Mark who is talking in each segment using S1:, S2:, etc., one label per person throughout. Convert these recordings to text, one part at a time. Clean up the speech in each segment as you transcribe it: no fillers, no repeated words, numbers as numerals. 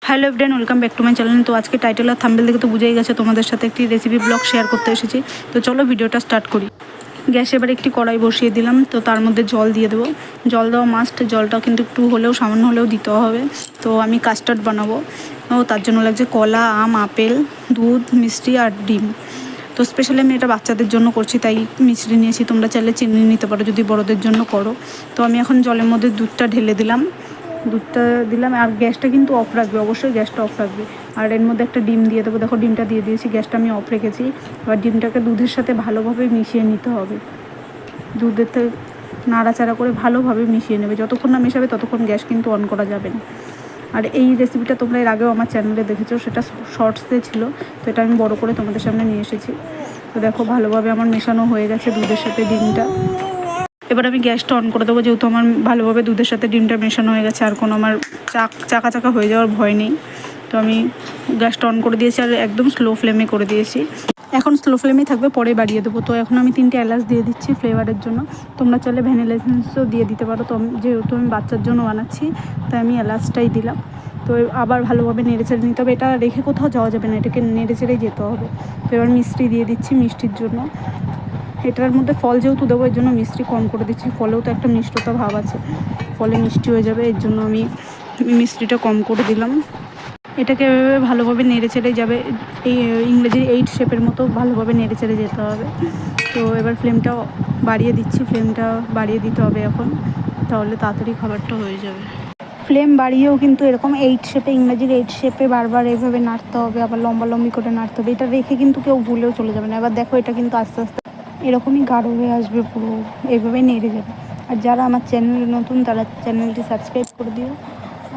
S1: Hello everyone, welcome back to my channel. তো আজকে title আর thumbnail দেখে তো বুঝেই গেছে তোমাদের সাথে একটি রেসিপি ব্লগ শেয়ার করতে এসেছি। তো চলো ভিডিওটা স্টার্ট করি। গ্যাসে এবার একটি কড়াই বসিয়ে দিলাম, তো তার মধ্যে জল দিয়ে দেবো। জল দেওয়া মাস্ট, জলটা কিন্তু একটু হলেও সামান্য হলেও দিতে হবে। তো আমি কাস্টার্ড বানাবো, তার জন্য লাগছে কলা, আম, আপেল, দুধ, মিষ্টি আর ডিম। তো স্পেশালি আমি এটা বাচ্চাদের জন্য করছি, তাই মিষ্টি নিয়েছি। তোমরা চাইলে চিনি নিতে পারো যদি বড়দের জন্য করো। তো আমি এখন জলের মধ্যে দুধটা ঢেলে দিলাম, আর গ্যাসটা কিন্তু অফ রাখবে, অবশ্যই গ্যাসটা অফ রাখবে। আর এর মধ্যে একটা ডিম দিয়ে দেবো। দেখো ডিমটা দিয়ে দিয়েছি, গ্যাসটা আমি অফ রেখেছি। এবার ডিমটাকে দুধের সাথে ভালোভাবে মিশিয়ে নিতে হবে। দুধের থেকে নাড়াচাড়া করে ভালোভাবে মিশিয়ে নেবে। যতক্ষণ না মেশাবে ততক্ষণ গ্যাস কিন্তু অন করা যাবে না। আর এই রেসিপিটা তোমরা এর আগেও আমার চ্যানেলে দেখেছো, সেটা শর্টসে ছিল। তো এটা আমি বড় করে তোমাদের সামনে নিয়ে এসেছি। তো দেখো ভালোভাবে আমার মেশানো হয়ে গেছে দুধের সাথে ডিমটা। এবার আমি গ্যাসটা অন করে দেবো, যেহেতু আমার ভালোভাবে দুধের সাথে ডিমটা মেশানো হয়ে গেছে। আর কোনো আমার চাকা চাকা হয়ে যাওয়ার ভয় নেই। তো আমি গ্যাসটা অন করে দিয়েছি আর একদম স্লো ফ্লেমে করে দিয়েছি। এখন স্লো ফ্লেমেই থাকবে, পরে বাড়িয়ে দেবো। তো এখন আমি 3টে এলাচ দিয়ে দিচ্ছি ফ্লেভারের জন্য। তোমরা চাইলে ভ্যানিলা এসেন্সও দিয়ে দিতে পারো। তো যেহেতু আমি বাচ্চার জন্য বানাচ্ছি, তাই আমি এলাচটাই দিলাম। তো আবার ভালোভাবে নেড়েচেড়ে নিতে হবে। এটা রেখে কোথাও যাওয়া যাবে না, এটাকে নেড়েচেড়েই যেতে হবে। তো এবার মিষ্টি দিয়ে দিচ্ছি মিষ্টির জন্য। এটার মধ্যে ফল যেহেতু দেবো, এর জন্য মিষ্টি কম করে দিচ্ছি। ফলেও তো একটা মিষ্টতা ভাব আছে, ফলে মিষ্টি হয়ে যাবে, এর জন্য আমি মিষ্টিটা কম করে দিলাম। এটাকে ভালোভাবে নেড়ে চেড়ে যাবে, এই ইংরেজির 8 শেপের মতো ভালোভাবে নেড়ে চেড়ে যেতে হবে। তো এবার ফ্লেমটা বাড়িয়ে দিচ্ছি, ফ্লেমটা বাড়িয়ে দিতে হবে এখন, তাহলে তাড়াতাড়ি খাবারটা হয়ে যাবে। ফ্লেম বাড়িয়েও কিন্তু এরকম 8 শেপে, ইংরেজির 8 শেপে বারবার এইভাবে নাড়তে হবে, আবার লম্বি করে নাড়তে হবে। এটা রেখে কিন্তু কেউ ভুলেও চলে যাবে না। এবার দেখো এটা কিন্তু আস্তে আস্তে এরকমই গাঢ় হয়ে আসবে, পুরো এইভাবেই নেড়ে যাবে। আর যারা আমার চ্যানেলে নতুন, তারা চ্যানেলটি সাবস্ক্রাইব করে দিও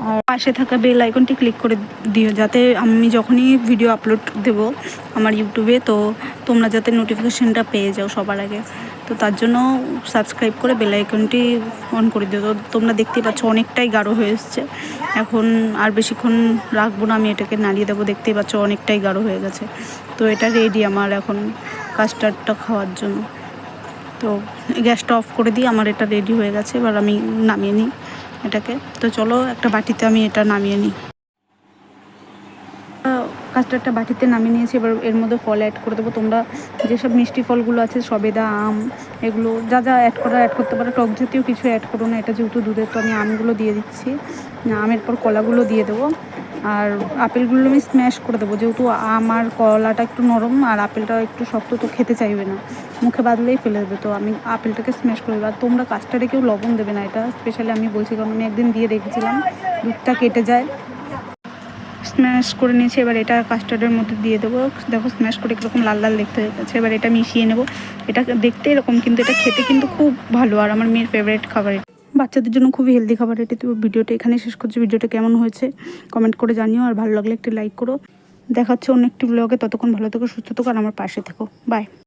S1: আর পাশে থাকা বেল আইকনটি ক্লিক করে দিও, যাতে আমি যখনই ভিডিও আপলোড দেবো আমার ইউটিউবে, তো তোমরা যাতে নোটিফিকেশানটা পেয়ে যাও সবার আগে। তো তার জন্য সাবস্ক্রাইব করে বেল আইকনটি অন করে দিও। তো তোমরা দেখতেই পাচ্ছ অনেকটাই গাঢ় হয়ে এসছে। এখন আর বেশিক্ষণ রাখবো না, আমি এটাকে নাড়িয়ে দেবো। দেখতেই পাচ্ছ অনেকটাই গাঢ় হয়ে গেছে। তো এটা রেডি আমার এখন কাস্টার্ডটা খাওয়ার জন্য। তো গ্যাসটা অফ করে দিই, আমার এটা রেডি হয়ে গেছে। এবার আমি নামিয়ে নিই এটাকে। তো চলো একটা বাটিতে আমি এটা নামিয়ে নিই। কাস্টার্ডটা বাটিতে নামিয়ে নিয়েছি। এবার এর মধ্যে ফল অ্যাড করে দেবো। তোমরা যেসব মিষ্টি ফলগুলো আছে, সবেদা, আম, এগুলো যা যা অ্যাড করতে পারো। টক জাতীয় কিছু অ্যাড করো না, এটা যেহেতু দুধের। তো আমি আমগুলো দিয়ে দিচ্ছি, আমের পর কলাগুলো দিয়ে দেবো। আর আপেলগুলো আমি স্ম্যাশ করে দেবো, যেহেতু আম আর কলাটা একটু নরম আর আপেলটা একটু শক্ত, তো খেতে চাইবে না, মুখে বাদলেই ফেলে দেবে। তো আমি আপেলটাকে স্ম্যাশ করে দেবো। আর তোমরা কাস্টার্ডে কেউ লবণ দেবে না, এটা স্পেশালি আমি বলছি, কারণ আমি একদিন দিয়ে দেখেছিলাম দুধটা কেটে যায়। স্ম্যাশ করে নিয়েছি, এবার এটা কাস্টার্ডের মধ্যে দিয়ে দেবো। দেখো স্ম্যাশ করে কীরকম লাল লাল দেখতে হয়ে গেছে। এবার এটা মিশিয়ে নেবো। এটা দেখতে এরকম, কিন্তু এটা খেতে কিন্তু খুব ভালো, আর আমার মেয়ের ফেভারিট খাবার। বাচ্চাদের জন্য খুবই হেলদি খাবার এটি। তো ভিডিওটা এখানে শেষ করছি। ভিডিওটা কেমন হয়েছে কমেন্ট করে জানিও, আর ভালো লাগলে একটি লাইক করো। দেখাচ্ছে অন্য একটি ব্লগে। ততক্ষণ ভালো থেকো, সুস্থ থেকো, আর আমার পাশে থেকো। বাই।